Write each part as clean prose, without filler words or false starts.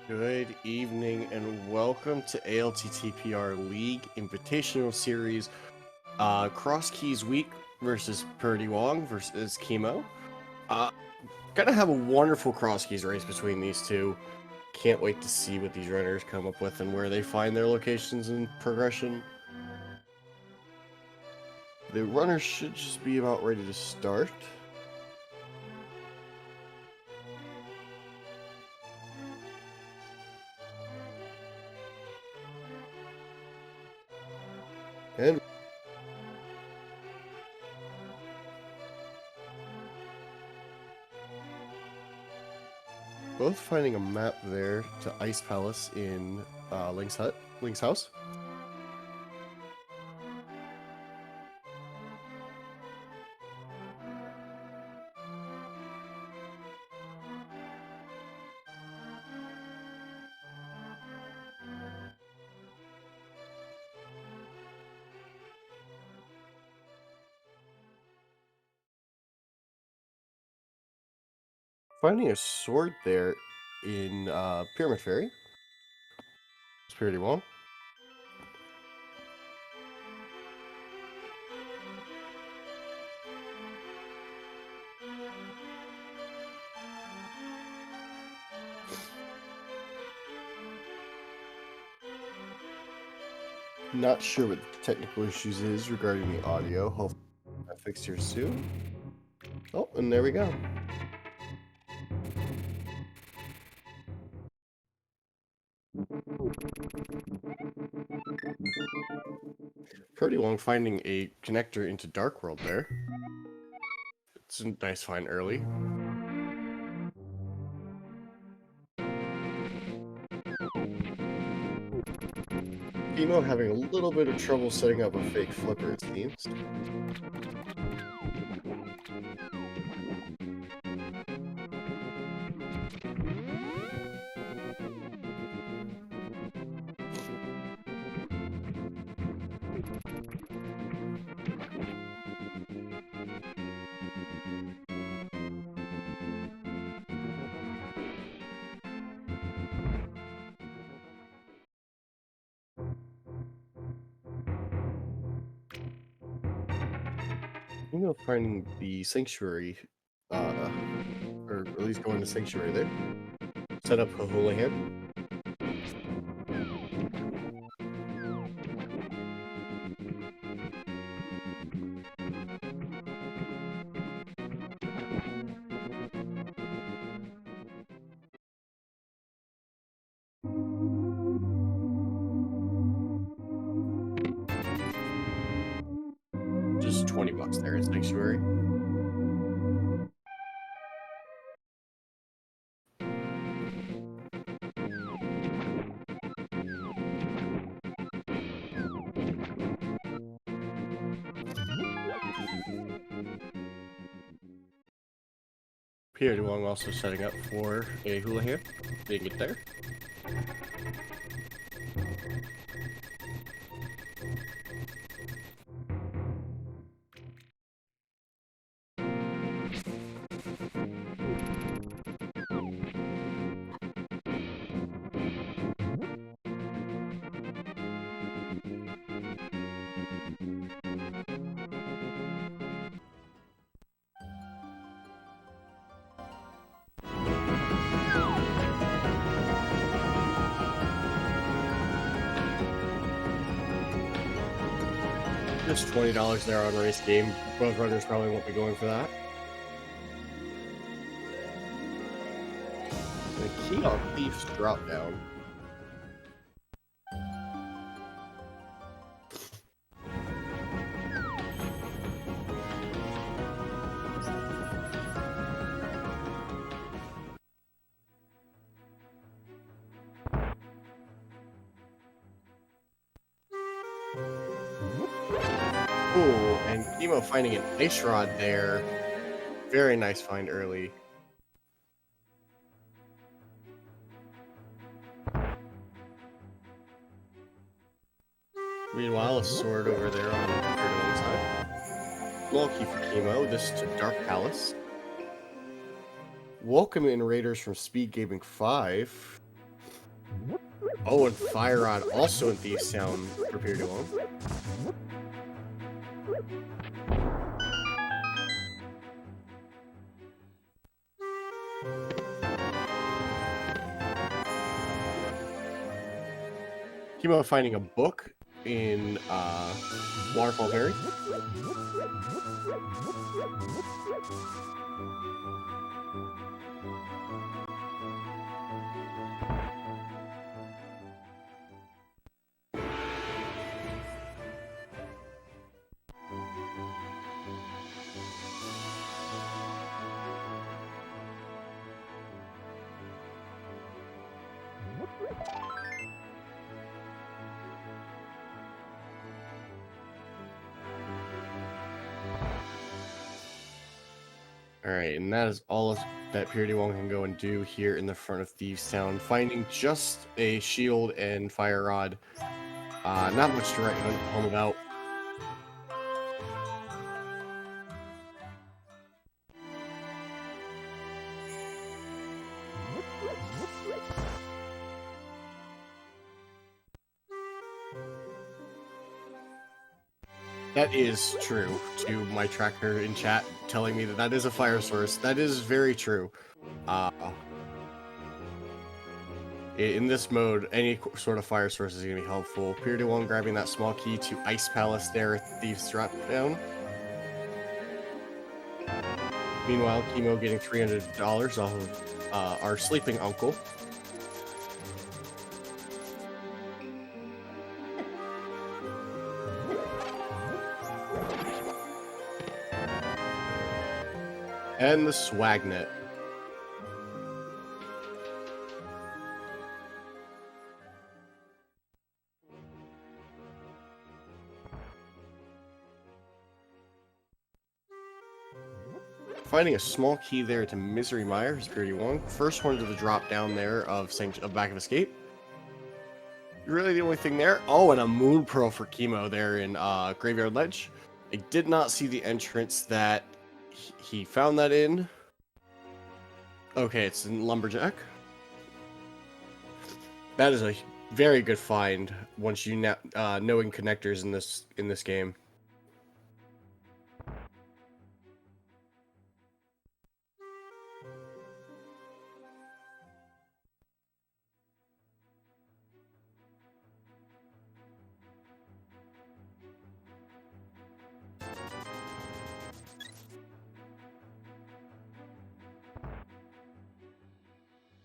Good evening and welcome to ALTTPR League Invitational Series. Cross Keys Week versus Purdy Wong versus Chemo. Gonna have a wonderful Cross Keys race between these two. Can't wait to see what these runners come up with and where they find their locations in progression. The runners should just be about ready to start. And both finding a map there to Ice Palace in Link's house. Finding a sword there in Pyramid Fairy. It's pretty well. Not sure what the technical issues is regarding the audio. Hopefully that fixed here soon. Oh, and there we go. Pretty long finding a connector into Dark World there. It's a nice find early. Emo having a little bit of trouble setting up a fake flipper, it seems. Emo finding the Sanctuary, or at least going to Sanctuary there. Set up a Houlihan. Just $20 there at Sanctuary. Pierre Duong also setting up for a Houlihan. Didn't get there. Just $20 there on race game. Both runners probably won't be going for that. The key on Thief's drop down. Ooh, and Emo finding an ice rod there. Very nice find early. Meanwhile, a sword over there on the one side. Small key for Chemo. This to Dark Palace. Welcome in Raiders from SpeedGaming 5. Oh, and Fire Rod also in Thief's Town for Pretty Long. Chemo finding a book in Waterfall Ferry. Alright, and that is all that Purity Wong can go and do here in the front of Thieves Town. Finding just a shield and fire rod. Not much to write home about. That is true, to my tracker in chat telling me that that is a fire source. That is very true. In this mode, any sort of fire source is going to be helpful. Purity One grabbing that small key to Ice Palace there at Thieves Dropdown. Meanwhile, Chemo getting $300 off of our sleeping uncle. And the Swagnet. Finding a small key there to Misery Mire is pretty long. First one to the drop down there of Back of Escape. Really the only thing there. Oh, and a Moon Pearl for Chemo there in Graveyard Ledge. I did not see the entrance that he found that in. Okay, it's in Lumberjack. That is a very good find once you knowing connectors in this game.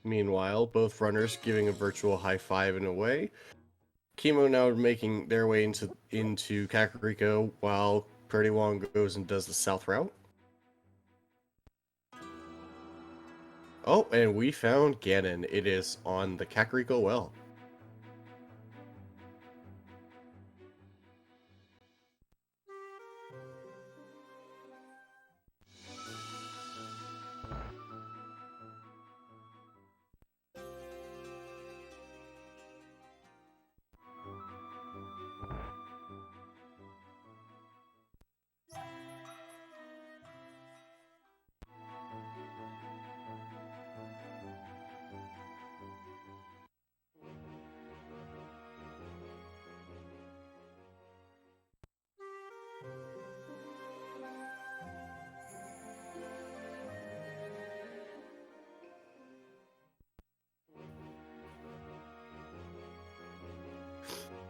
Meanwhile, both runners giving a virtual high five in a way. Chemo now making their way into Kakariko while Purdy Wong goes and does the south route. Oh, and we found Ganon. It is on the Kakariko well.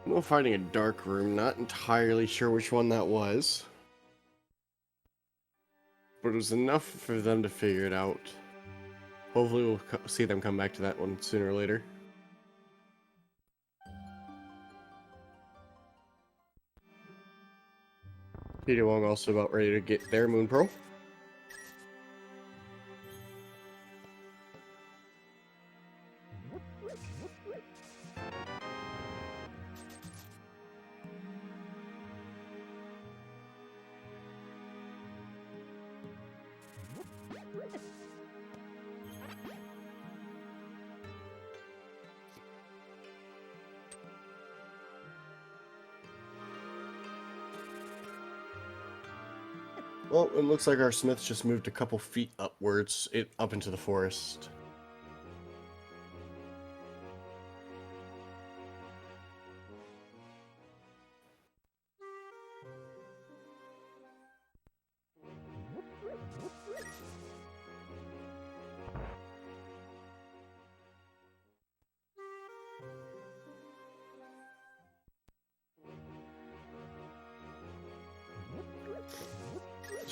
We're finding a dark room, not entirely sure which one that was. But it was enough for them to figure it out. Hopefully we'll see them come back to that one sooner or later. Peter Wong also about ready to get their Moon Pearl. Well, it looks like our smiths just moved a couple feet upwards, up into the forest.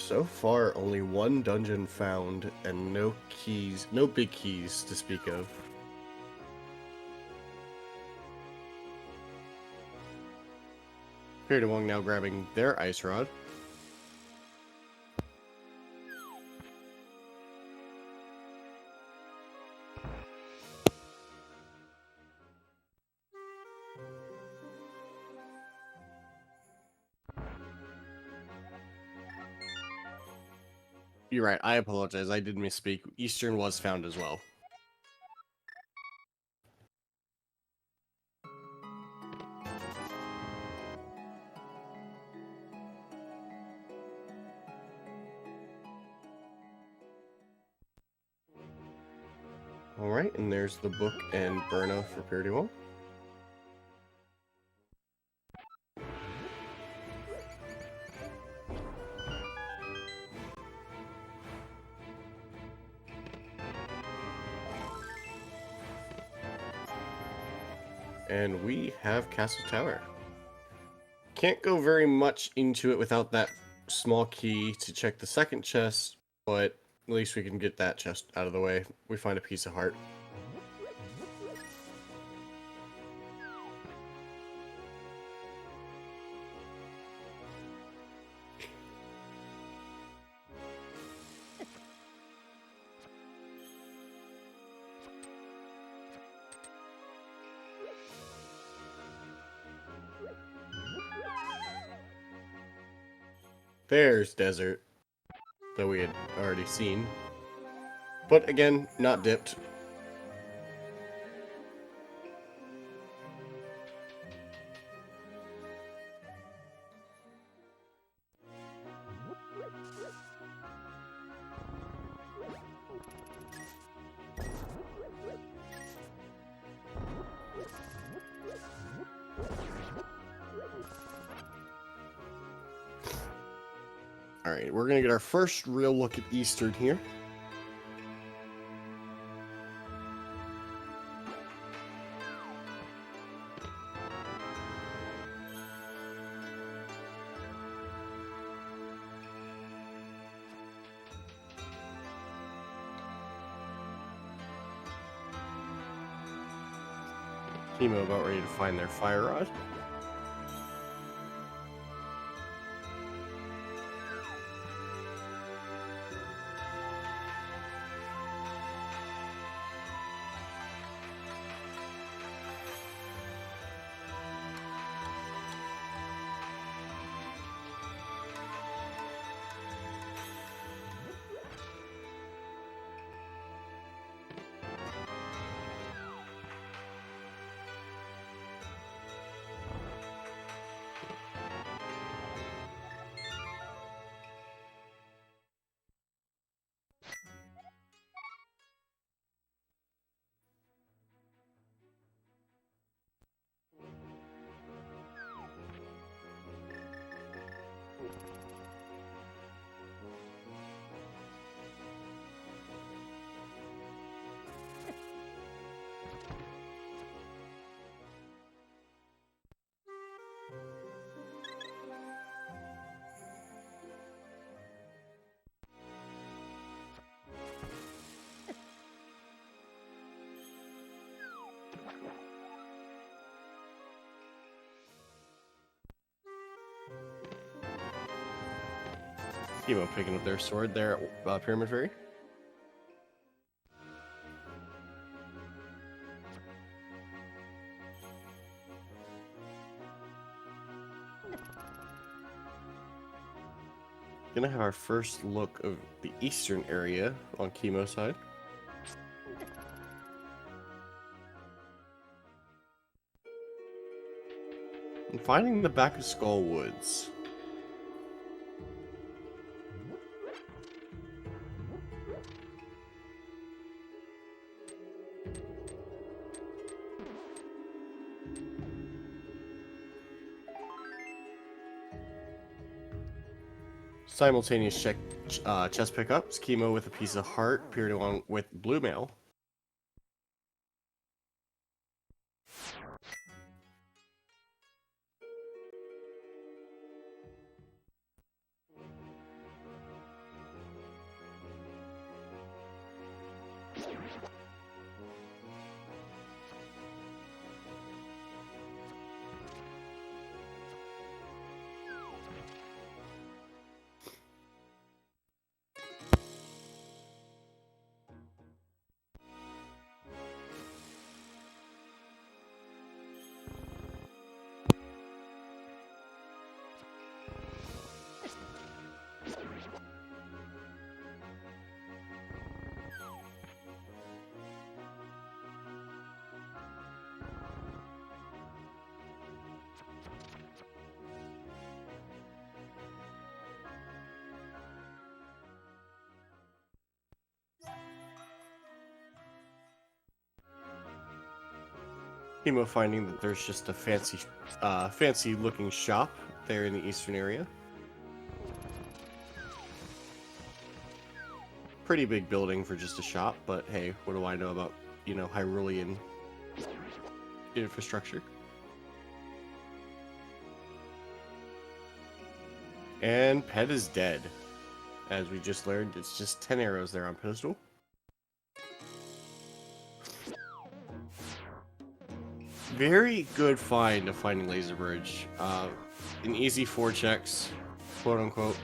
So far, only one dungeon found and no keys, no big keys to speak of. Period Wong now grabbing their ice rod. You're right, I apologize, I did misspeak. Eastern was found as well. Alright, and there's the book and Burno for Period Wong. And we have Castle Tower. Can't go very much into it without that small key to check the second chest, but at least we can get that chest out of the way. We find a piece of heart. There's desert, that we had already seen. But again, not dipped. Alright, we're gonna get our first real look at Eastern here. Teemo about ready to find their fire rod. Teemo picking up their sword there at Pyramid Ferry. Gonna have our first look of the eastern area on Chemo's side. I'm finding the back of Skull Woods. Simultaneous chest pickups. Chemo with a piece of heart, Period along with blue mail. Chemo finding that there's just a fancy looking shop there in the eastern area. Pretty big building for just a shop, but hey, what do I know about, Hyrulean infrastructure? And Pet is dead. As we just learned, it's just 10 arrows there on pedestal. Very good find of finding Laser Bridge. An easy 4 checks, quote unquote.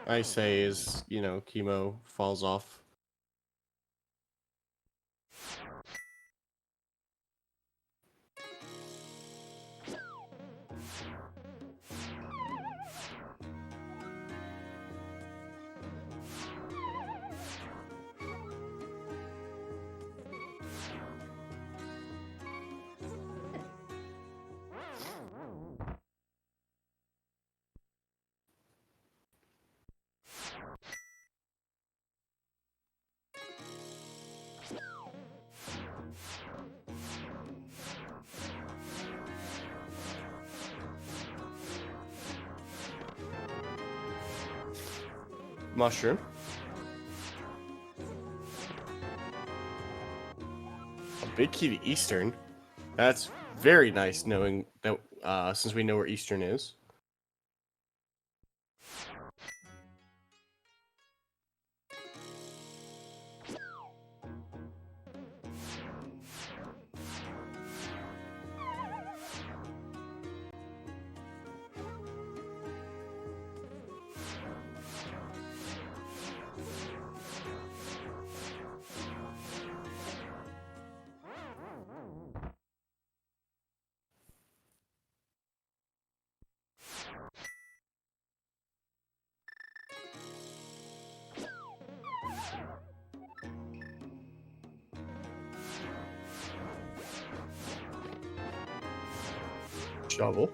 I say is, Chemo falls off. Mushroom. A big key to Eastern. That's very nice knowing that, since we know where Eastern is. Shovel.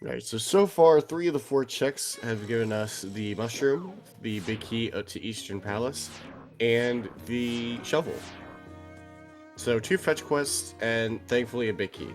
Right, so far 3 of the 4 checks have given us the mushroom, the big key to Eastern Palace, and the shovel. So 2 fetch quests and thankfully a big key.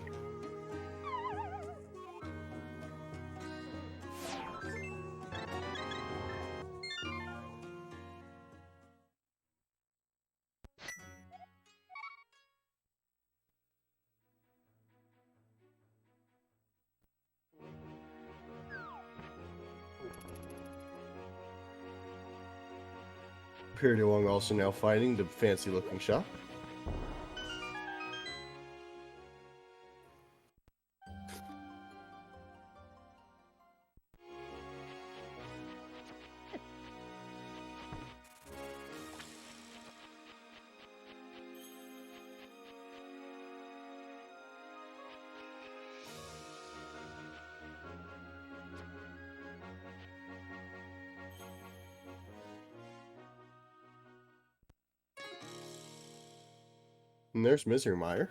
Period along also now finding the fancy looking shop. And there's Misermeyer.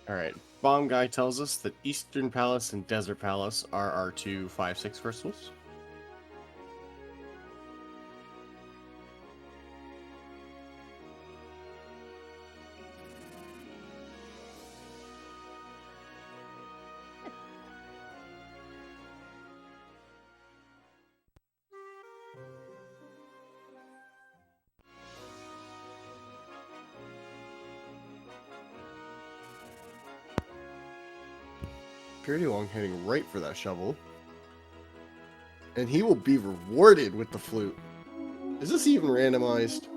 Alright, Bomb Guy tells us that Eastern Palace and Desert Palace are our 2 5/6 crystals. Pretty long heading right for that shovel. And he will be rewarded with the flute. Is this even randomized?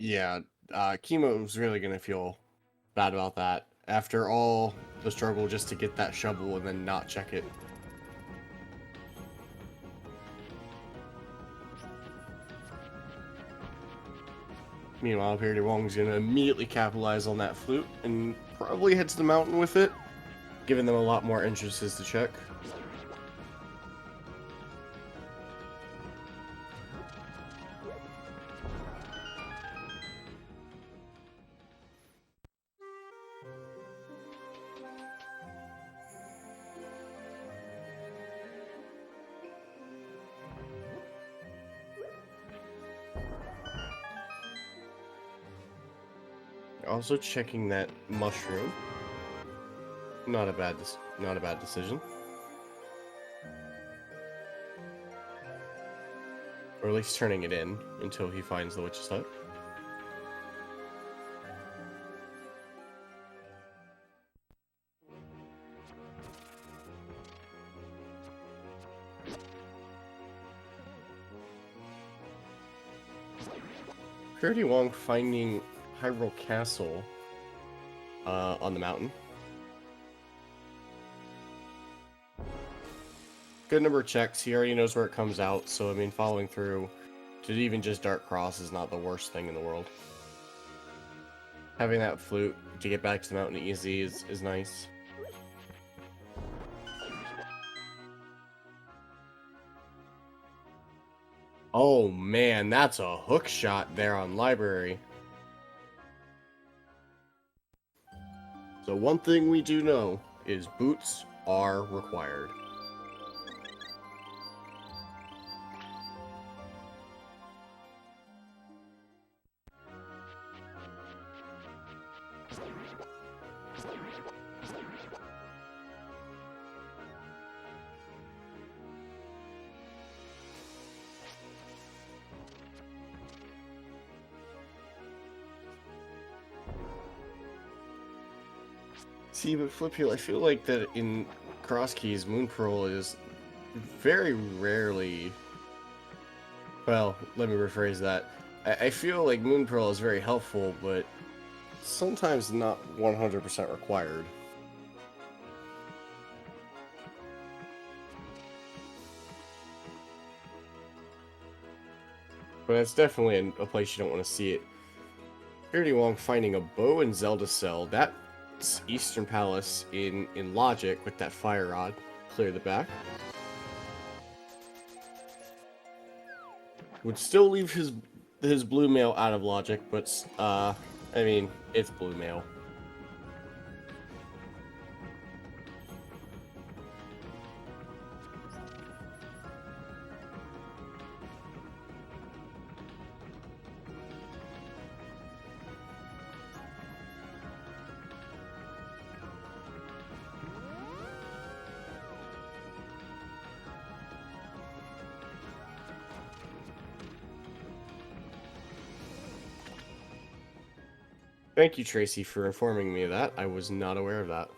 Yeah, Chemo's really gonna feel bad about that. After all the struggle just to get that shovel and then not check it. Meanwhile, Perry Wong's gonna immediately capitalize on that flute and probably head to the mountain with it, giving them a lot more entrances to check. Also checking that mushroom. Not a bad decision. Or at least turning it in until he finds the witch's hut. Purity Wong finding Hyrule Castle on the mountain. Good number of checks. He already knows where it comes out, so I mean, following through to even just Dark Cross is not the worst thing in the world. Having that flute to get back to the mountain easy is nice. Oh man, that's a hook shot there on Library. So one thing we do know is boots are required. See, but Flip Heel, I feel like that in Cross Keys, Moon Pearl is very rarely... Well, let me rephrase that. I feel like Moon Pearl is very helpful, but sometimes not 100% required. But it's definitely a place you don't want to see it. Purity Wong finding a bow in Zelda Cell. That's Eastern Palace in Logic with that fire rod. Clear the back. Would still leave his blue mail out of Logic, but I mean, it's blue mail. Thank you, Tracy, for informing me of that. I was not aware of that.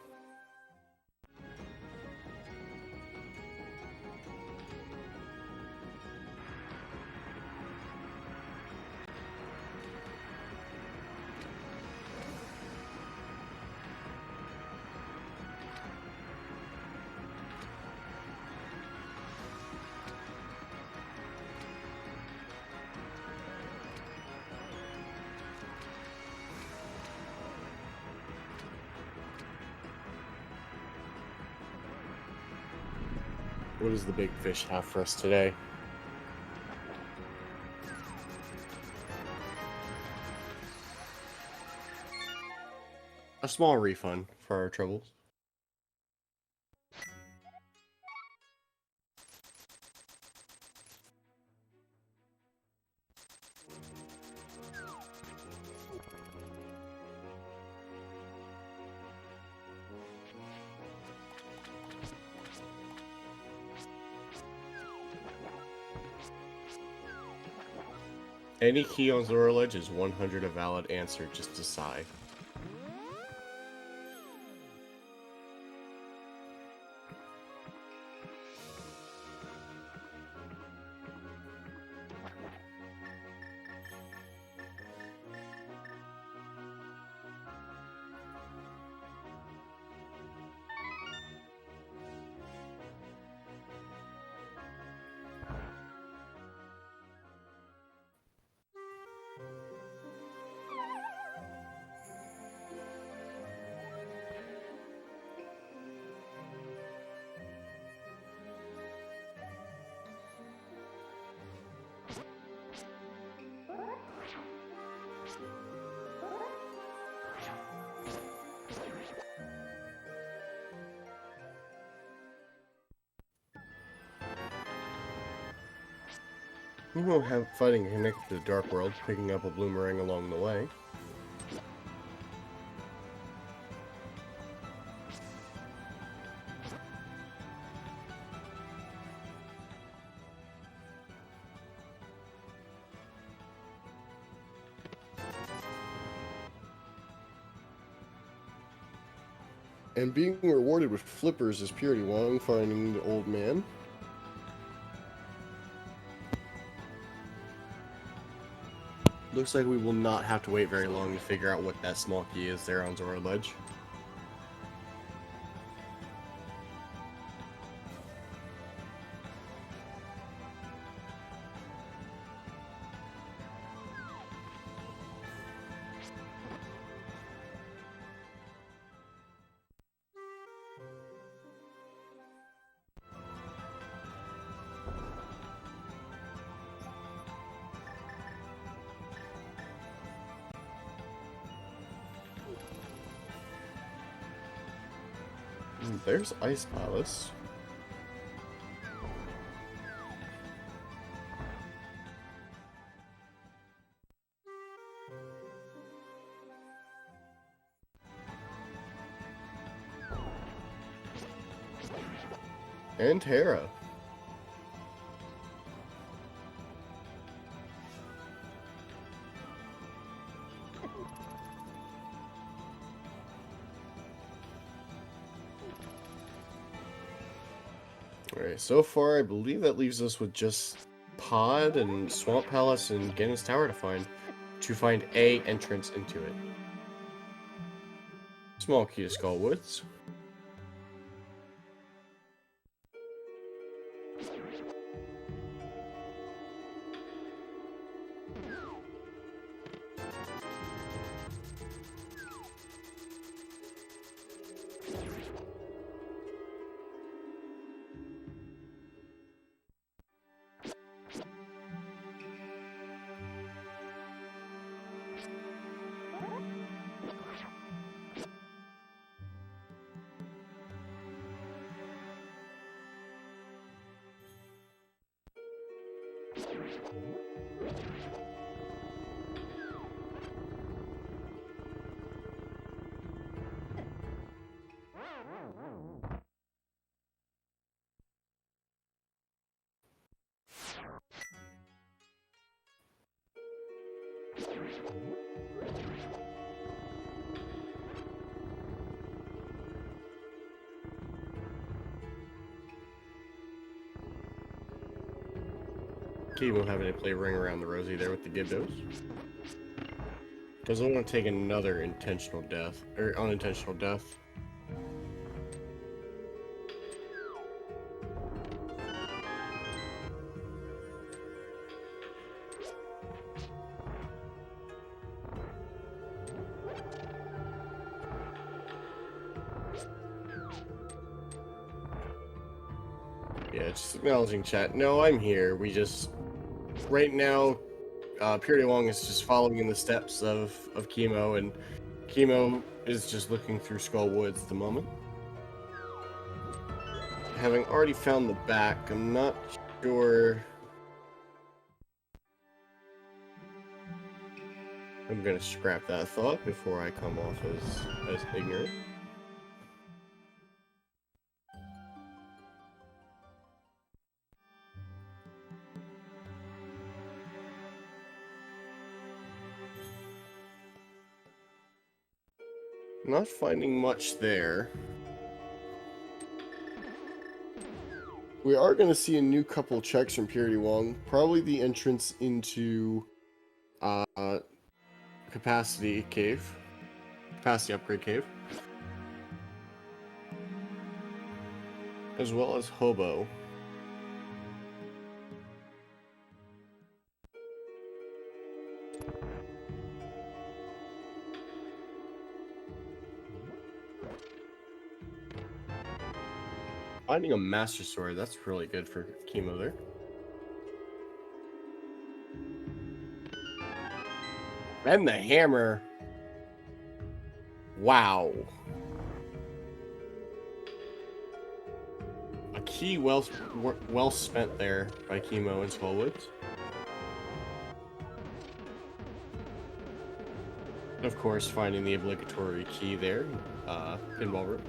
What does the big fish have for us today? A small refund for our troubles. Any key on Zora Ledge is 100 a valid answer, just a sigh. Fighting connected to the Dark World, picking up a bloomerang along the way. And being rewarded with flippers is Purity Wong finding the old man. Looks like we will not have to wait very long to figure out what that small key is there on Zora Ledge. There's Ice Palace. And Terra. Alright, so far I believe that leaves us with just Pod and Swamp Palace and Guinness Tower to find a entrance into it. Small key to Skull Woods. Keep having to play Ring Around the Rosie there with the Gibdos. Doesn't want to take another intentional death, or unintentional death. Yeah, just acknowledging chat. No, I'm here. We just... Right now, Purity Wong is just following in the steps of Chemo, and Chemo is just looking through Skull Woods at the moment. Having already found the back, I'm not sure... I'm gonna scrap that thought before I come off as ignorant. Not finding much there. We are going to see a new couple checks from Purity Wong. Probably the entrance into Capacity Upgrade Cave. As well as Hobo. Finding a Master Sword, that's really good for Chemo there. And the hammer. Wow. A key well spent there by Chemo and Skullwoods. Of course, finding the obligatory key there, pinball room.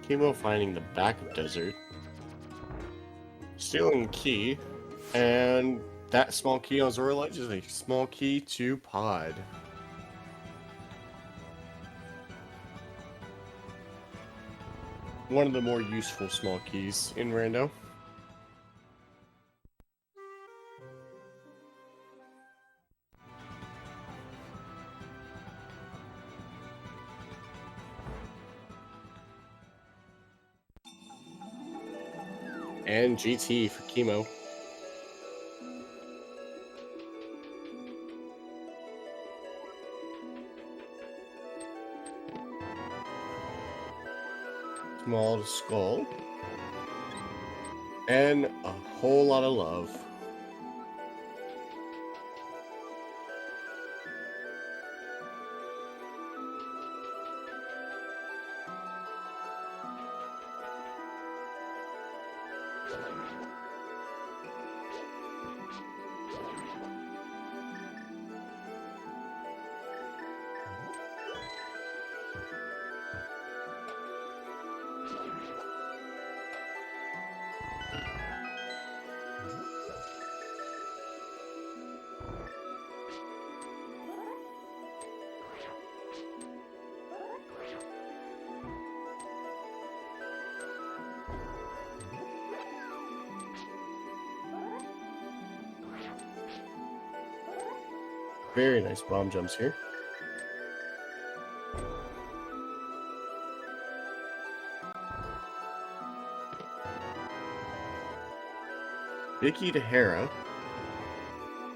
Chemo finding the backup desert, stealing a key, and that small key on Zora Ledge is a small key to Pod. One of the more useful small keys in Rando. And GT for Chemo. Small skull. And a whole lot of love. Very nice bomb jumps here. Big key to Hera.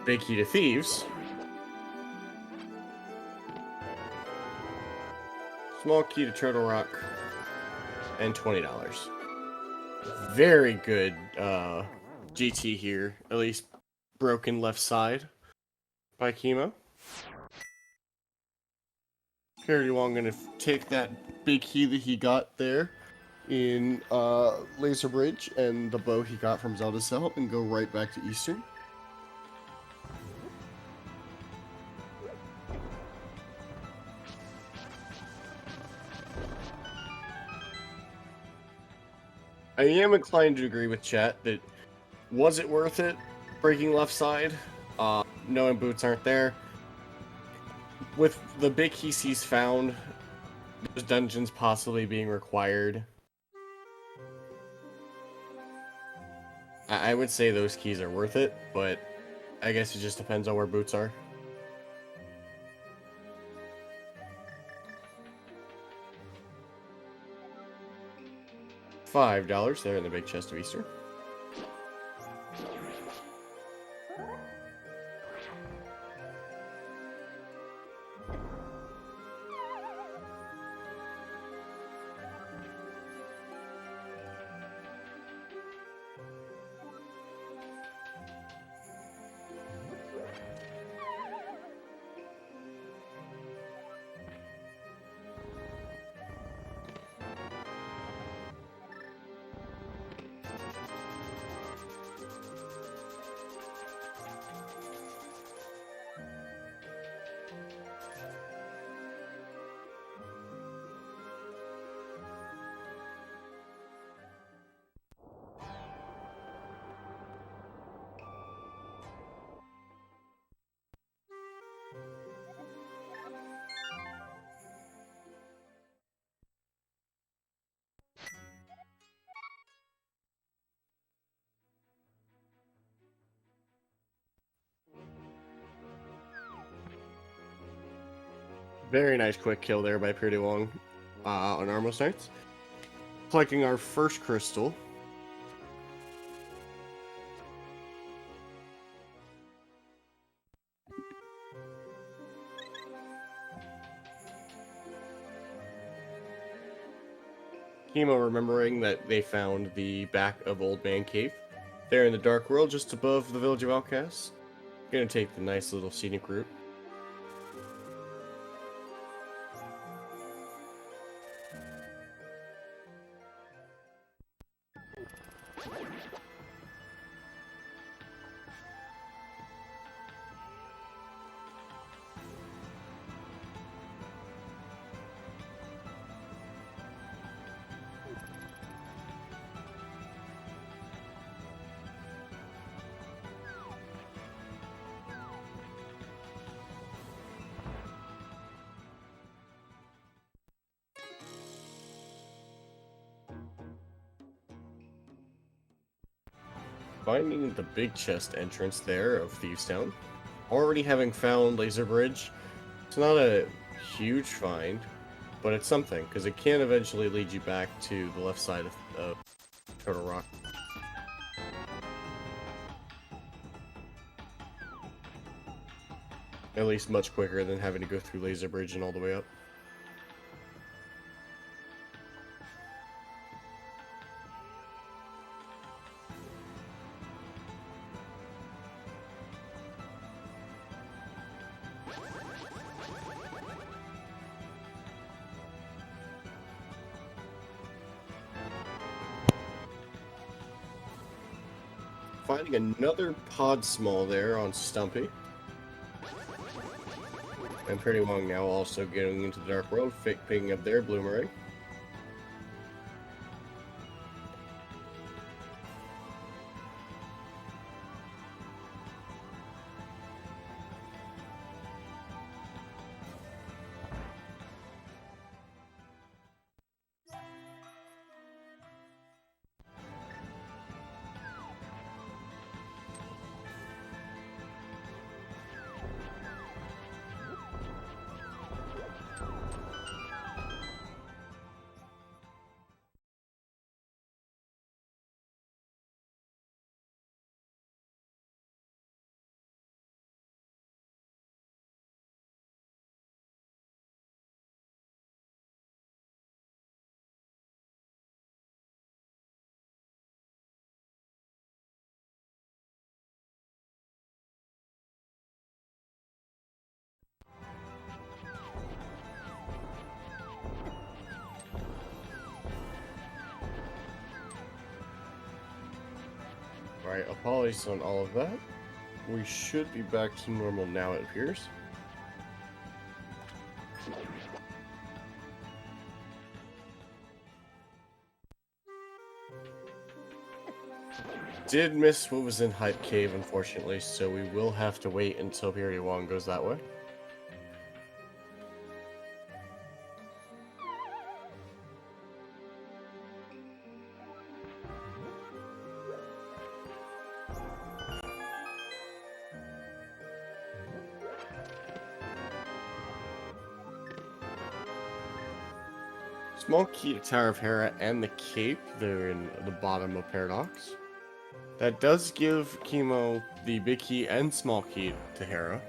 Big key to Thieves. Small key to Turtle Rock. And $20. Very good GT here. At least broken left side by Chemo. Parody Wong gonna take that big key that he got there in Laser Bridge and the bow he got from Zelda Cell and go right back to Eastern. I am inclined to agree with chat that was it worth it breaking left side? Knowing boots aren't there. With the big key he's found, those dungeons possibly being required, I would say those keys are worth it, but I guess it just depends on where boots are. $5 there in the big chest of Easter. Very nice quick kill there by Pretty Wong on Armor Knights. Collecting our first crystal. Chemo remembering that they found the back of Old Man Cave. There in the Dark World, just above the Village of Outcasts. Gonna take the nice little scenic route. Finding the big chest entrance there of Thieves Town. Already having found Laser Bridge. It's not a huge find, but it's something, because it can eventually lead you back to the left side of Turtle Rock. At least much quicker than having to go through Laser Bridge and all the way up. Finding another pod small there on Stumpy. And Pretty Wong now also getting into the Dark World, picking up their Bloomerang. Alright, apologies on all of that. We should be back to normal now, it appears. Did miss what was in Hype Cave, unfortunately, so we will have to wait until Pretty Wong goes that way. Small key to Tower of Hera and the Cape, they're in the bottom of Paradox. That does give Chemo the big key and small key to Hera.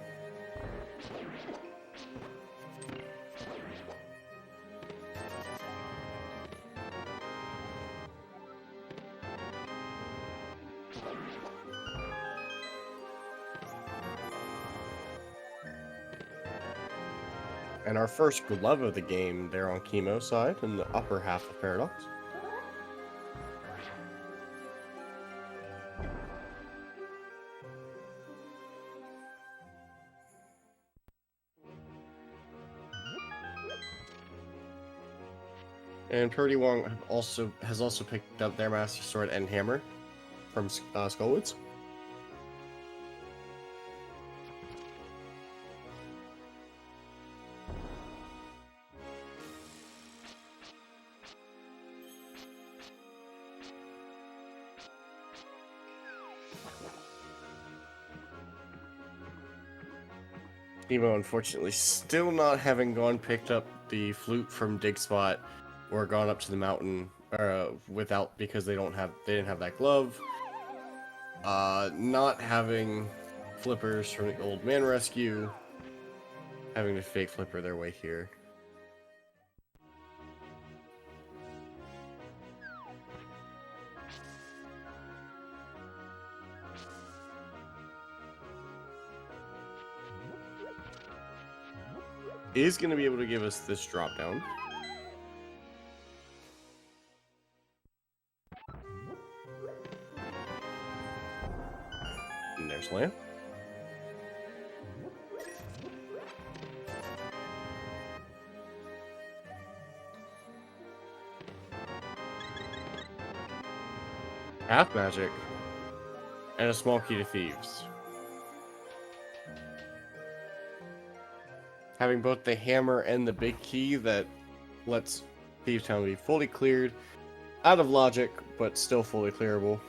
And our first glove of the game there on Chemo's side in the upper half of Paradox. And Purdy Wong has also picked up their Master Sword and Hammer from Skullwoods. Emo, unfortunately, still not having picked up the flute from Dig Spot, or gone up to the mountain without, because they didn't have that glove. Not having flippers from the old man rescue, having to fake flipper their way here. Is going to be able to give us this drop down. And there's land. Half magic. And a small key to thieves. Having both the hammer and the big key that lets Thieves Town be fully cleared, out of logic, but still fully clearable.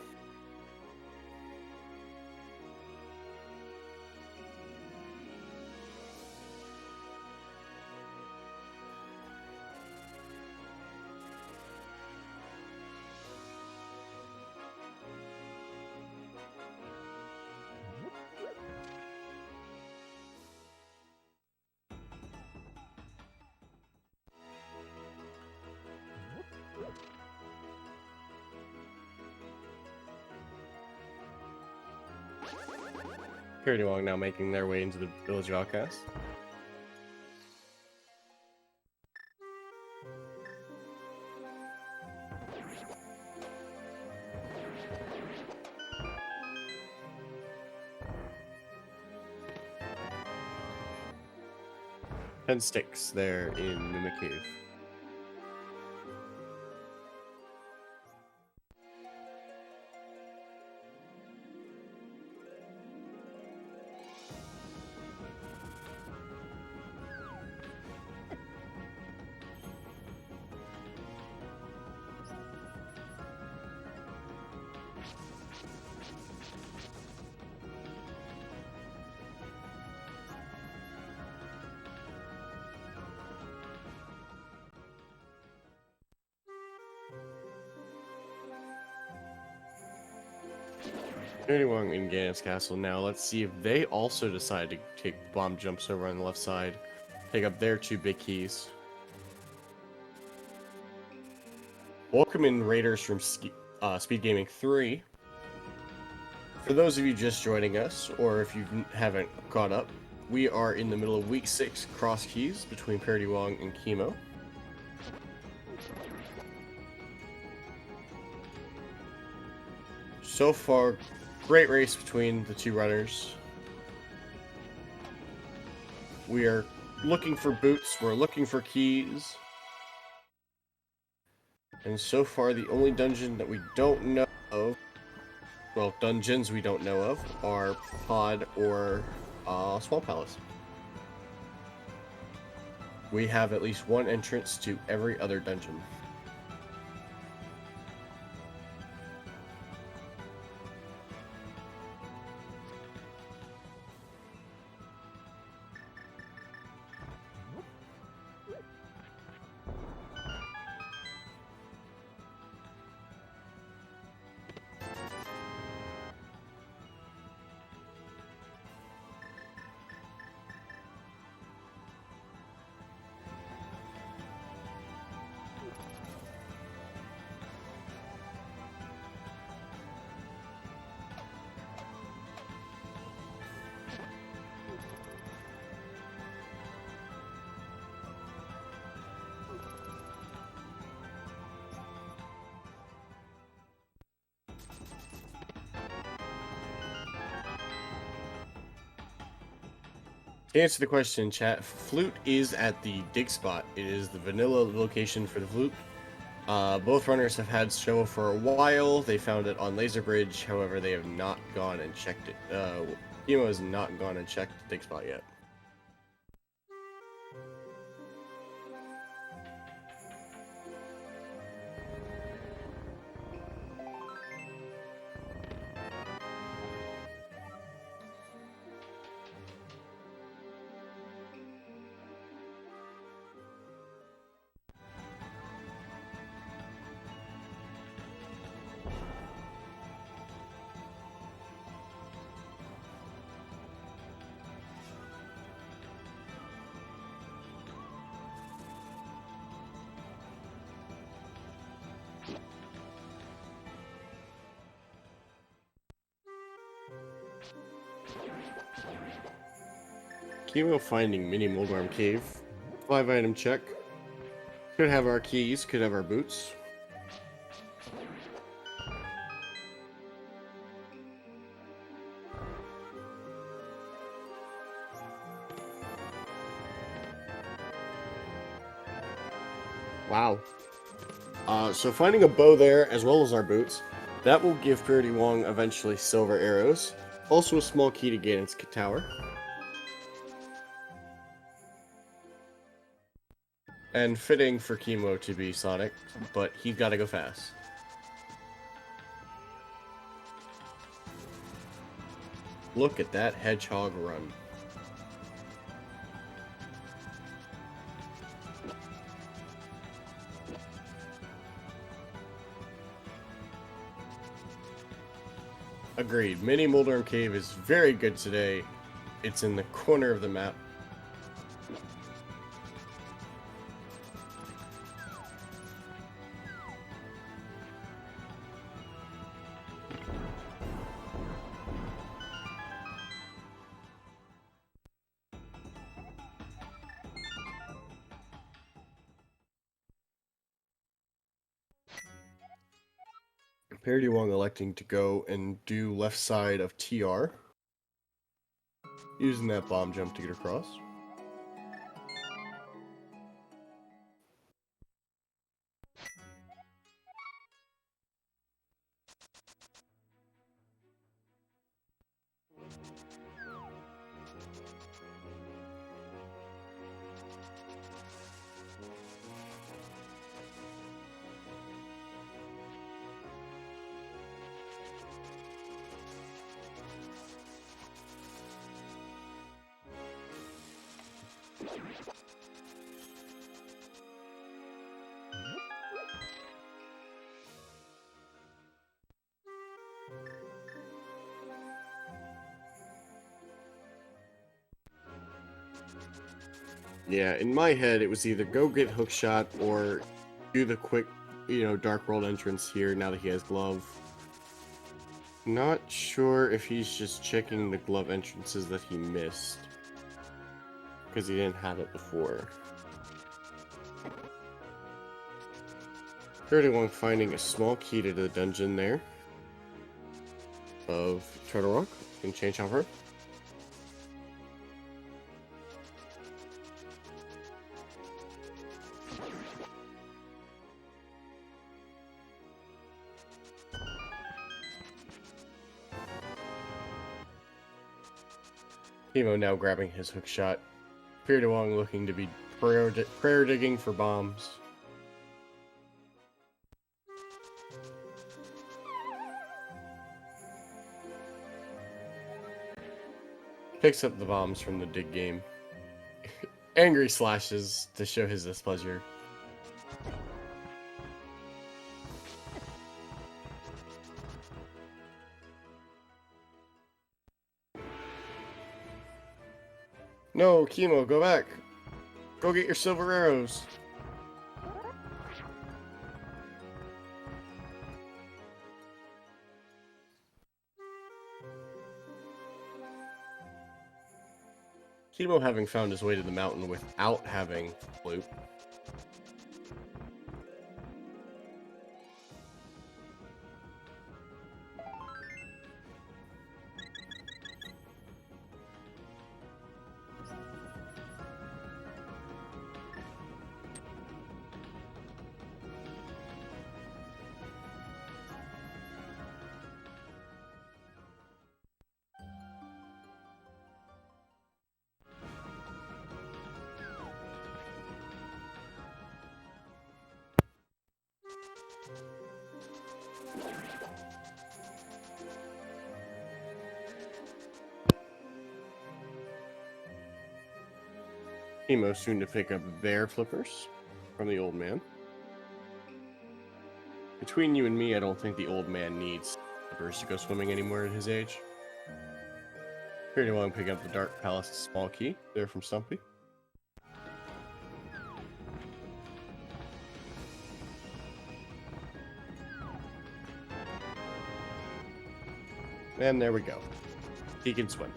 Pretty long now making their way into the Village of Outcasts. Ten sticks there in Mimic Cave. Anyone in Ganon's Castle now. Let's see if they also decide to take bomb jumps over on the left side. Pick up their two big keys. Welcome in Raiders from SpeedGaming 3. For those of you just joining us, or if you haven't caught up, we are in the middle of Week 6 cross keys between Parody Wong and Chemo. So far, great race between the two runners. We are looking for boots, we're looking for keys. And so far, the only dungeon that we don't know of, well, dungeons we don't know of, are Pod or Small Palace. We have at least one entrance to every other dungeon. To answer the question, chat, flute is at the dig spot. It is the vanilla location for the flute. Both runners have had show for a while. They found it on Laser Bridge, however, they have not gone and checked it. Emo has not gone and checked the dig spot yet. Chemo finding mini Moldarm Cave. 5-item check. Could have our keys, could have our boots. Wow. So finding a bow there, as well as our boots, that will give Purity Wong eventually silver arrows. Also a small key to Ganon's tower. And fitting for Chemo to be Sonic, but he's gotta go fast. Look at that hedgehog run. Agreed. Mini Moldarm Cave is very good today. It's in the corner of the map. Parody Wong electing to go and do left side of TR. Using that bomb jump to get across. Yeah, in my head, it was either go get hookshot or do the quick, Dark World entrance here now that he has glove. Not sure if he's just checking the glove entrances that he missed. Because he didn't have it before. 31 finding a small key to the dungeon there. Of Turtle Rock. Can change over. Chemo now grabbing his hook shot. Purity Wong looking to be prayer digging for bombs. Picks up the bombs from the dig game. Angry slashes to show his displeasure. No, Chemo, go back. Go get your silver arrows. Chemo having found his way to the mountain without having loot. Chemo soon to pick up their flippers from the old man. Between you and me, I don't think the old man needs flippers to go swimming anymore at his age. Pretty well pick up the Dark Palace small key there from Stumpy. And there we go. He can swim.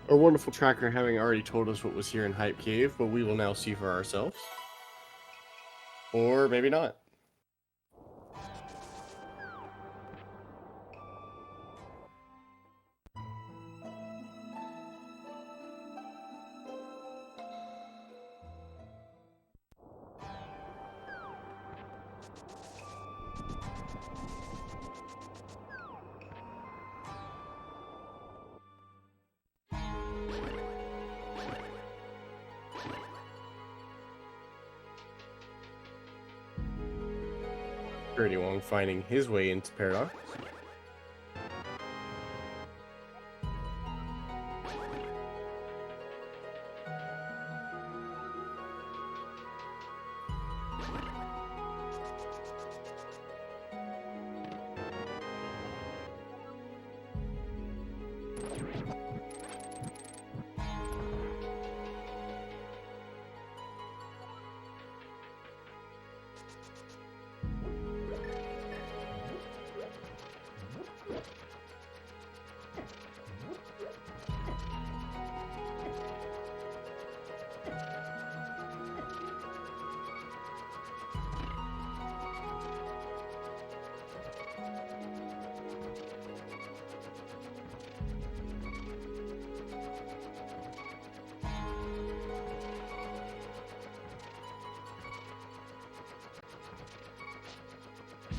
Our wonderful tracker having already told us what was here in Hype Cave, but we will now see for ourselves. Or maybe not. Pretty Wong finding his way into Paradox.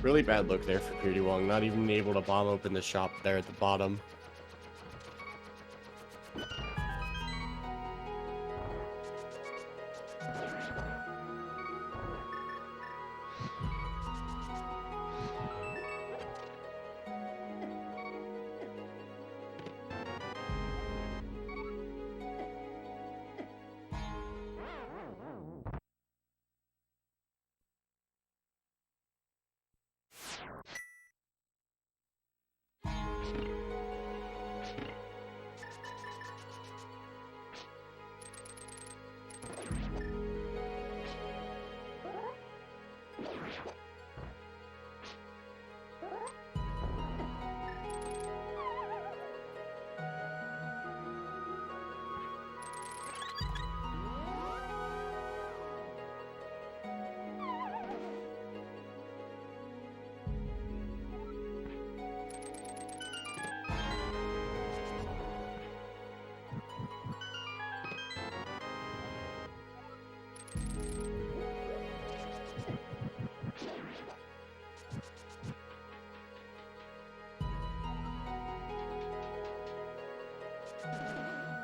Really bad look there for Pretty Wong, not even able to bomb open the shop there at the bottom.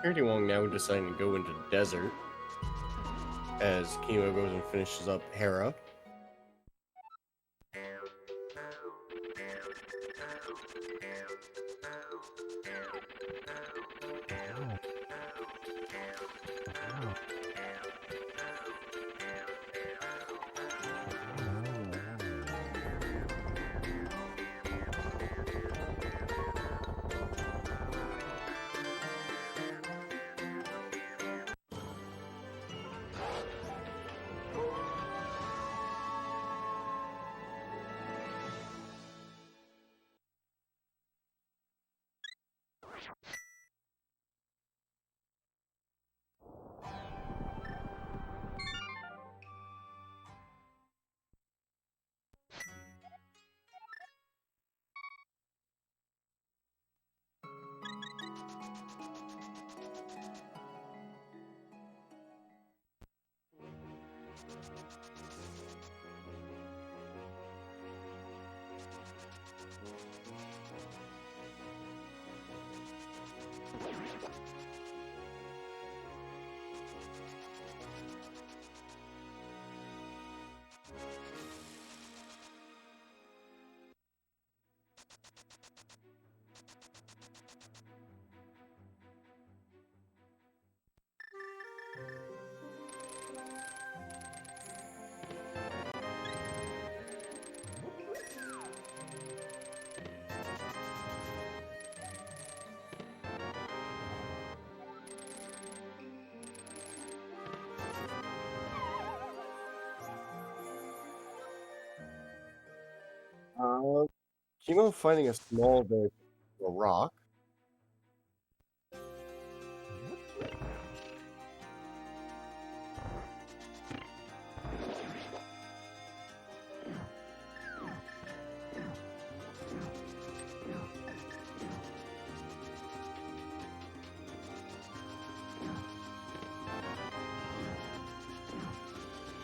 Pretty Wong now deciding to go into the desert as Kimo goes and finishes up Hera. Chemo finding a small bit of a rock.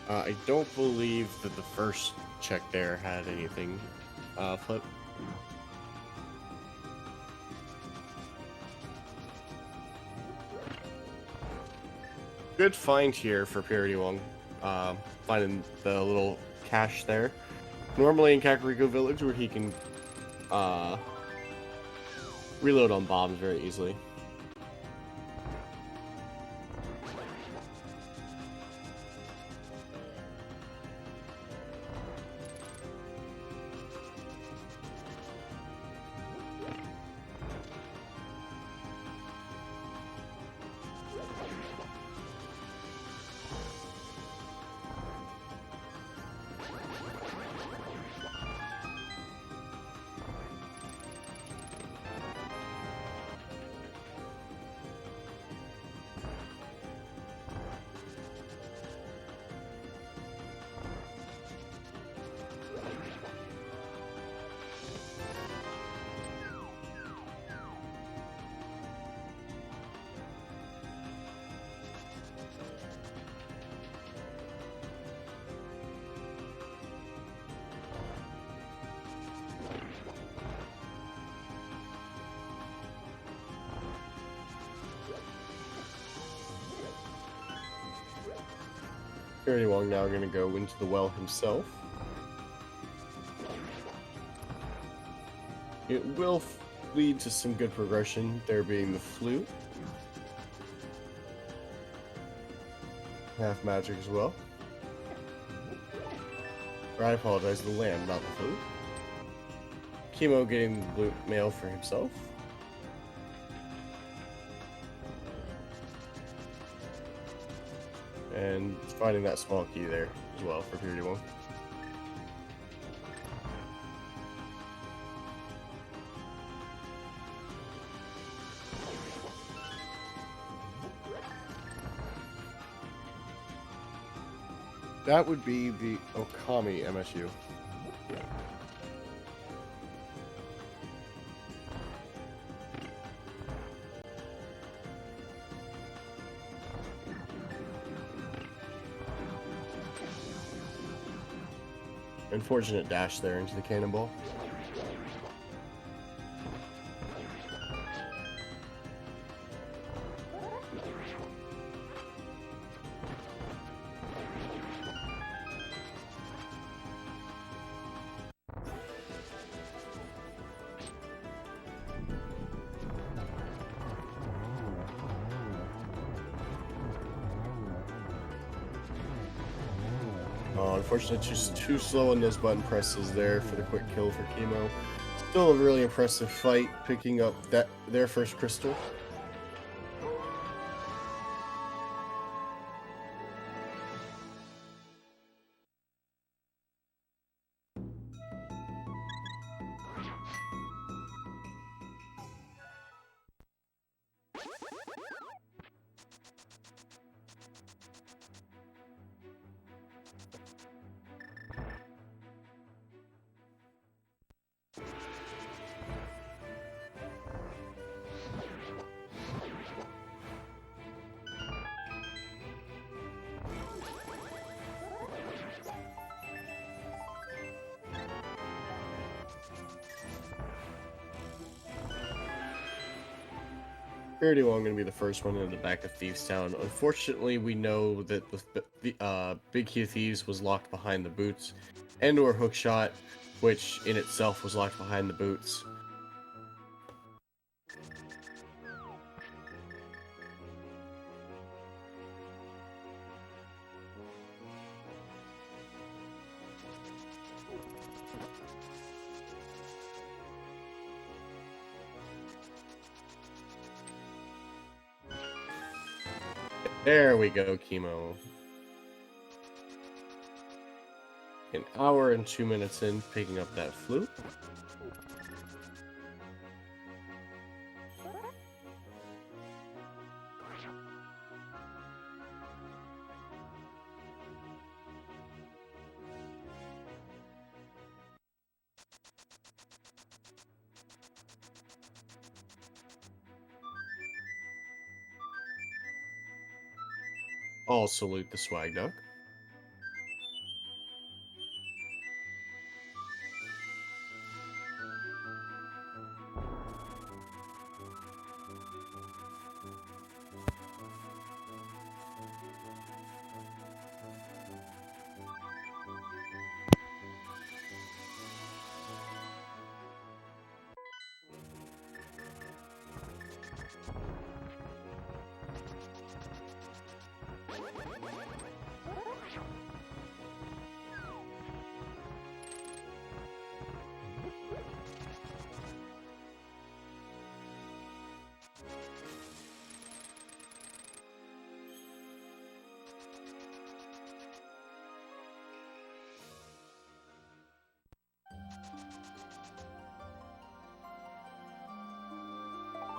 I don't believe that the first check there had anything flip. Good find here for Purity Wong. Finding the little cache there. Normally in Kakariko Village where he can reload on bombs very easily. Purity Wong now going to go into the well himself. It will lead to some good progression, there being the flute. Half magic as well. Or I apologize, the land, not the flute. Chemo getting the blue mail for himself. And finding that small key there as well for Purity Wong. That would be the Okami MSU. Unfortunate dash there into the cannonball. Unfortunately, just too slow on those button presses there for the quick kill for Chemo. Still a really impressive fight, picking up their first crystal. Purity Wong going to be the first one in the back of Thieves Town. Unfortunately, we know that the Big Key of Thieves was locked behind the boots, and/or Hookshot, which in itself was locked behind the boots. There we go, Chemo. An hour and 2 minutes in, picking up that flute. I'll salute the swag duck.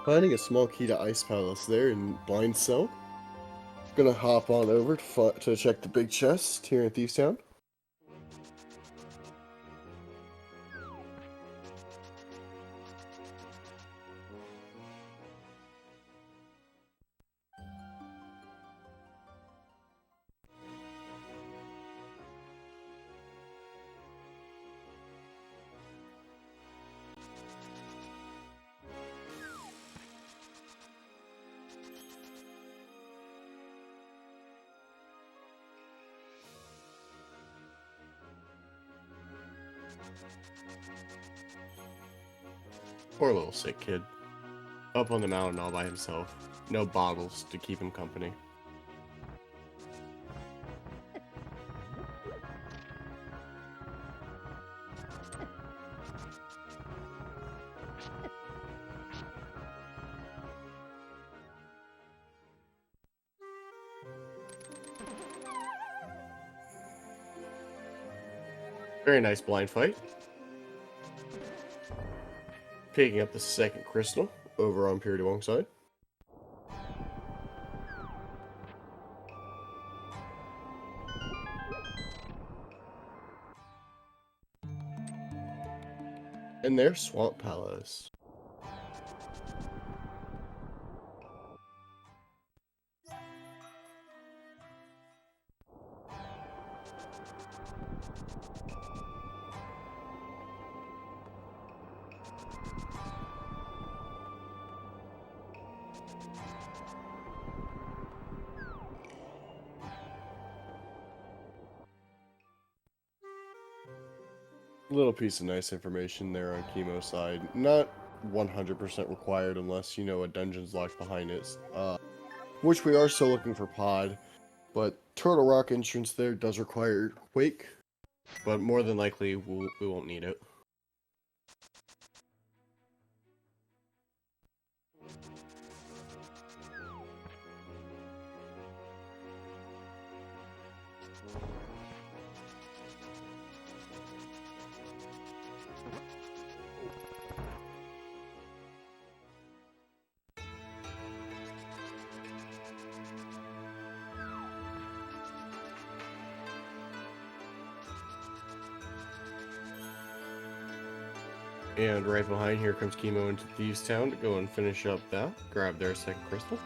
Finding a small key to Ice Palace there in Blind Cell. Gonna hop on over to check the big chest here in Thieves Town. Poor little sick kid. Up on the mountain all by himself. No bottles to keep him company. Very nice blind fight. Picking up the second crystal over on Purity Wong's side. And there's Swamp Palace. Little piece of nice information there on Chemo's side. Not 100% required unless you know a dungeon's locked behind it. Which we are still looking for Pod. But Turtle Rock entrance there does require Quake. But more than likely, we won't need it. And right behind here comes Chemo into Thieves Town to go and finish up that. Grab their second crystal.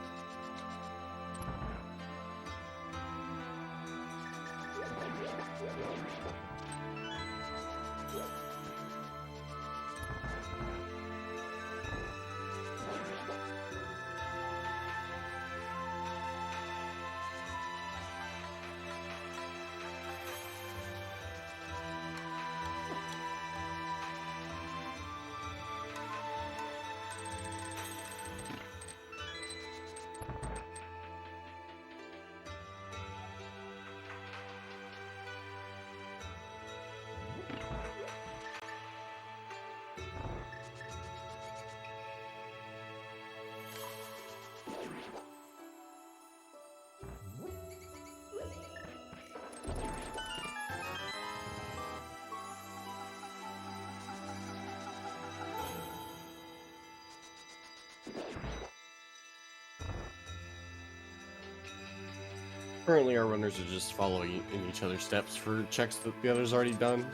Currently, our runners are just following in each other's steps for checks that the other's already done.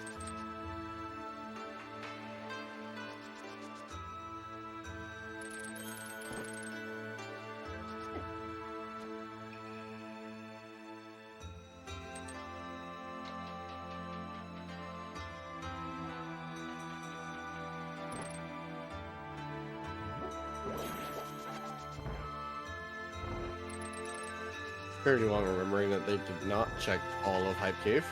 Pretty long, remembering that they did not check all of Hype Cave.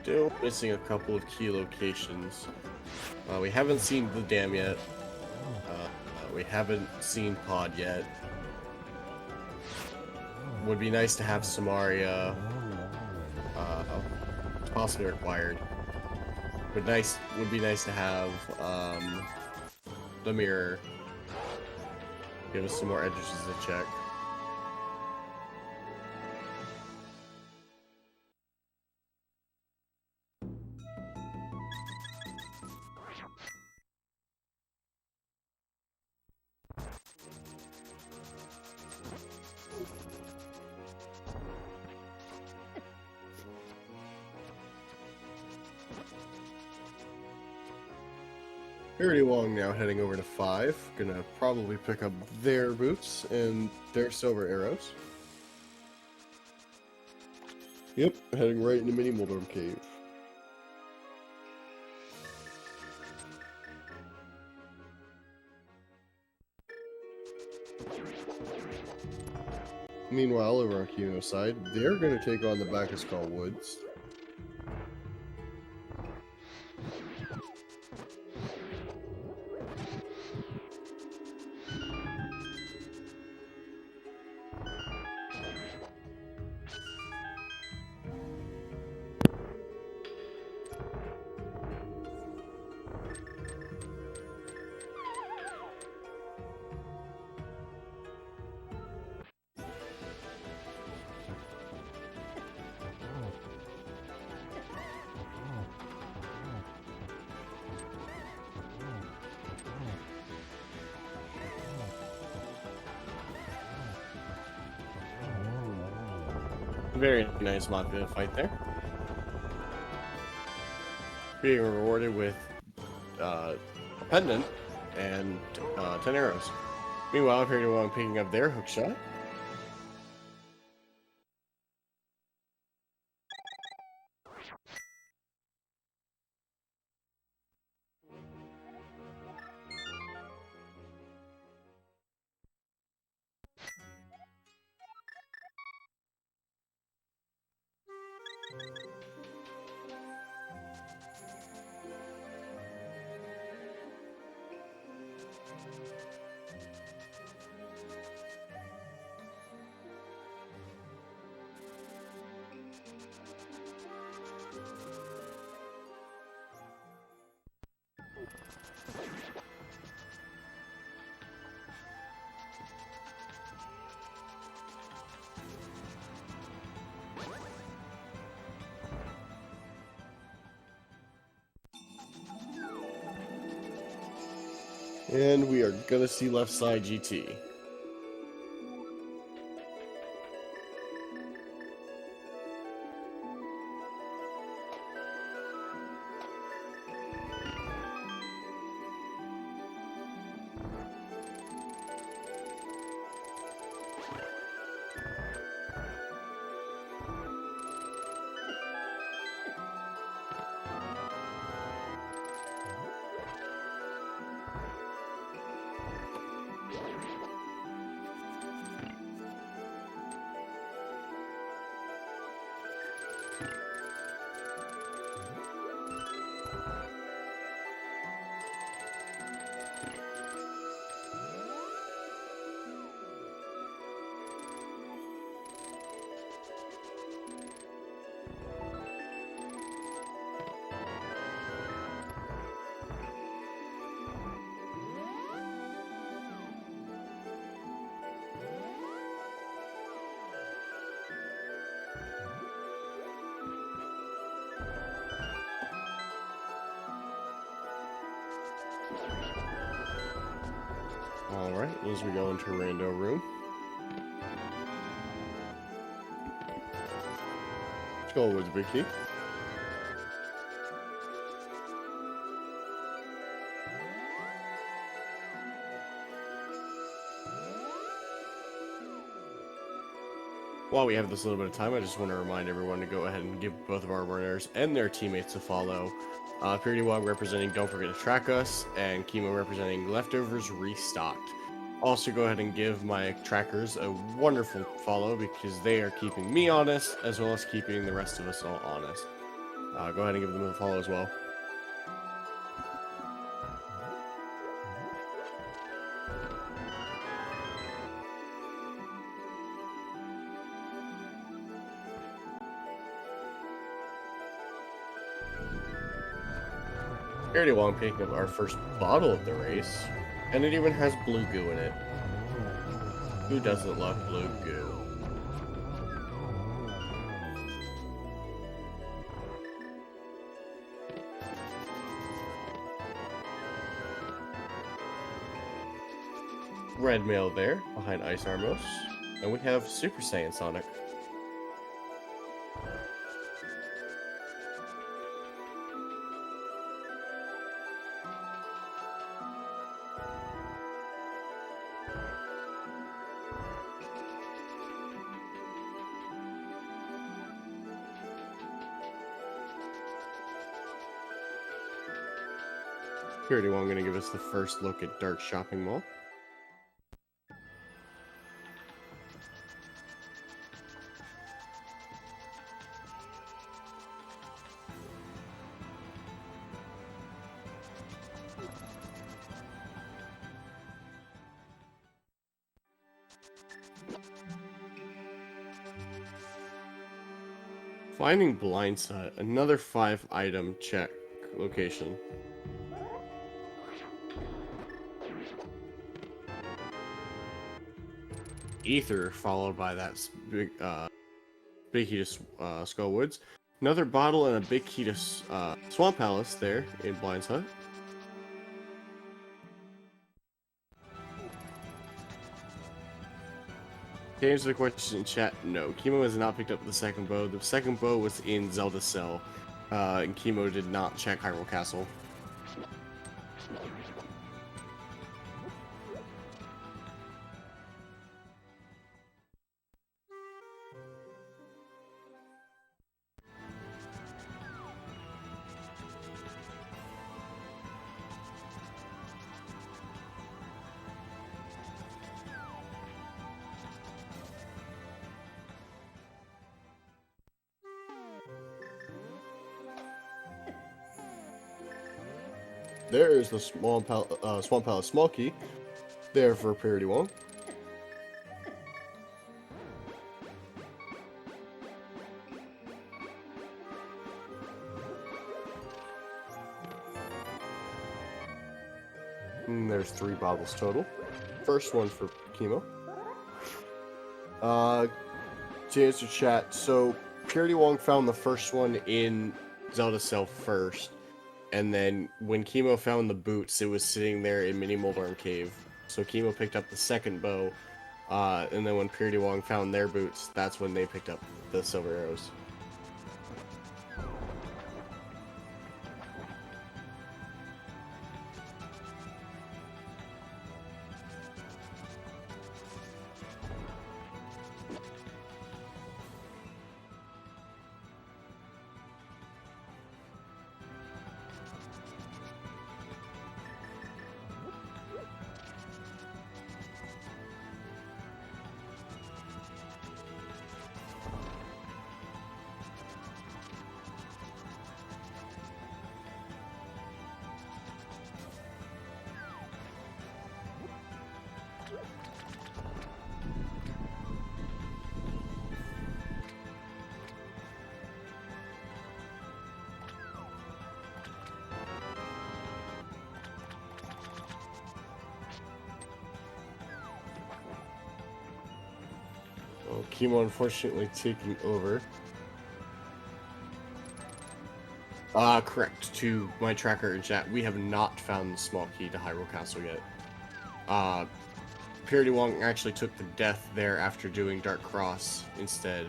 Still missing a couple of key locations. We haven't seen the dam yet. We haven't seen Pod yet. Would be nice to have Samaria. Possibly required. Would be nice to have the mirror. Give us some more edges to check. Pretty long now, heading over to 5. Gonna probably pick up their boots and their silver arrows. Yep, heading right into Mini Moldorm Cave. Meanwhile, over on Kino's side, they're gonna take on the Back of Skull Woods. Very nice Mafia fight there. Being rewarded with a pendant and 10 arrows. Meanwhile, everyone picking up their hook shot. And we are gonna see left side GT. Alright, as we go into Rando Room. Skullwood's big key. While we have this little bit of time, I just want to remind everyone to go ahead and give both of our runners and their teammates a follow. Purity Wog representing Don't Forget to Track Us, and Chemo representing Leftovers Restocked. Also go ahead and give my trackers a wonderful follow because they are keeping me honest as well as keeping the rest of us all honest. Go ahead and give them a follow as well. Purity Wog picking up our first bottle of the race, and it even has blue goo in it. Who doesn't love blue goo? Red Mail there, behind Ice Armos, and we have Super Saiyan Sonic. Purity Wog going to give us the first look at Dark Shopping Mall. Finding Blindside, another 5-item check location. Ether, followed by that big key to Skullwoods. Another bottle and a big key to Swamp Palace there in Blind's Hut. To answer the question in chat, no. Chemo has not picked up the second bow. The second bow was in Zelda Cell, and Chemo did not check Hyrule Castle. There is the Swamp Palace small key, there for Purity Wog. And there's 3 bottles total. First one for Chemo. To answer chat, so Purity Wog found the first one in Zelda Cell first. And then when Chemo found the boots, it was sitting there in Mini Moldarm Cave. So Chemo picked up the second bow, and then when Purity Wog found their boots, that's when they picked up the silver arrows. Oh, Chemo unfortunately taking over. Correct. To my tracker in chat, we have not found the small key to Hyrule Castle yet. Purity Wong actually took the death there after doing Dark Cross instead.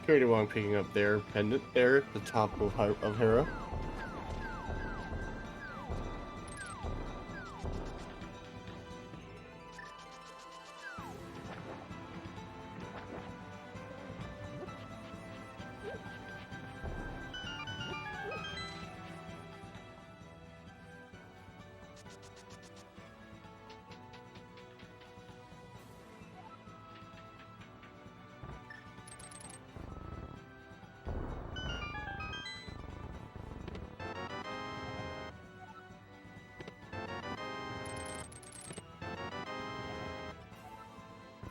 Purity Wong picking up their pendant there at the top of Hera.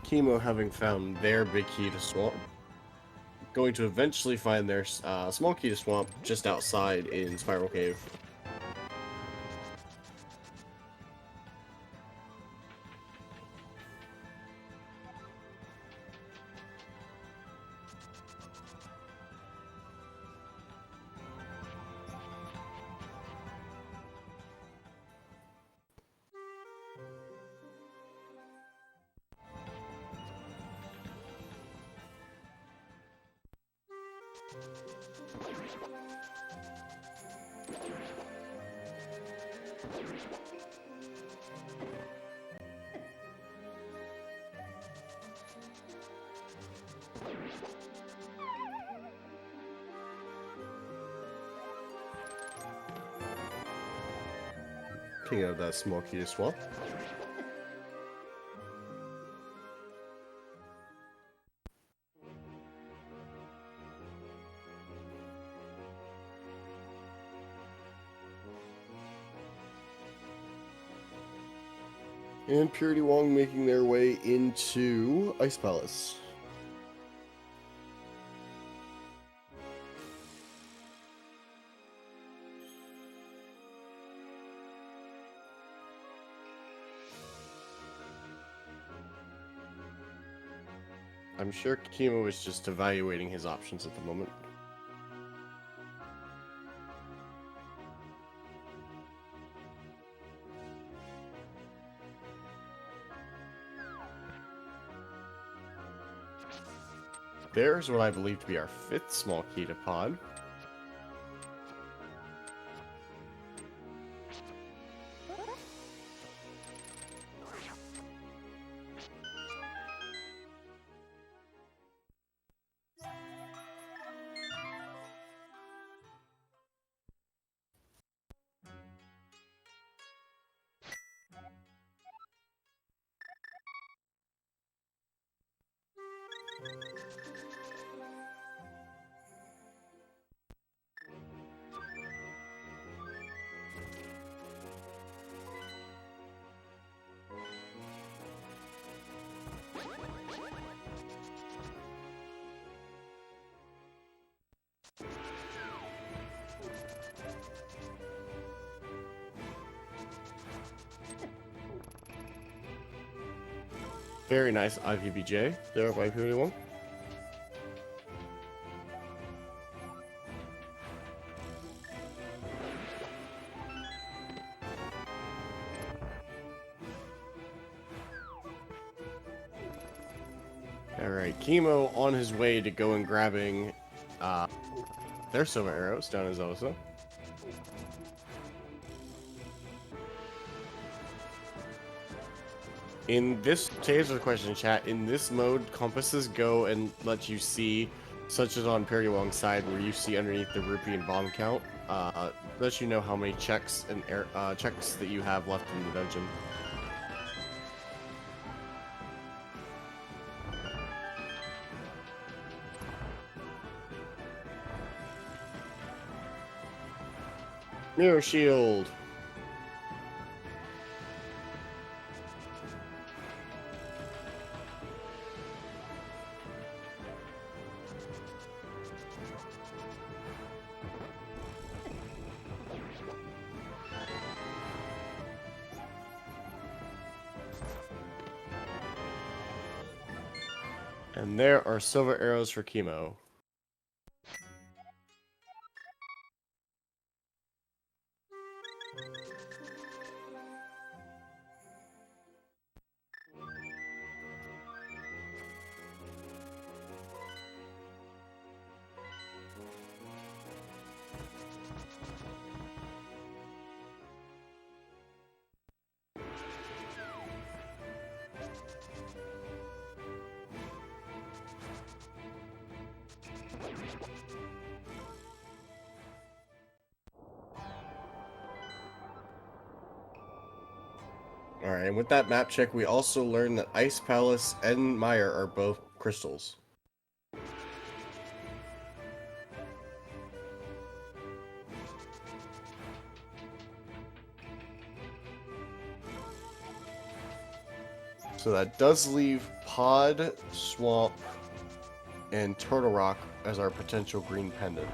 Chemo having found their big key to Swamp, going to eventually find their small key to Swamp just outside in Spiral Cave. Picking up that small key to Swamp. And Purity Wong making their way into Ice Palace. I'm sure Kimo is just evaluating his options at the moment. There's what I believe to be our 5th small key to pod. Very nice IPBJ there by Purity Wong. Alright, Chemo on his way to go and grabbing their Soma arrows down in Zosa. In this, to answer the question in chat, in this mode, compasses go and let you see, such as on Purity Wong's side, where you see underneath the rupee and bomb count, lets you know how many checks and checks that you have left in the dungeon. Mirror Shield! And there are silver arrows for Chemo. Alright, and with that map check, we also learned that Ice Palace and Mire are both crystals. So that does leave Pod, Swamp, and Turtle Rock as our potential green pendant.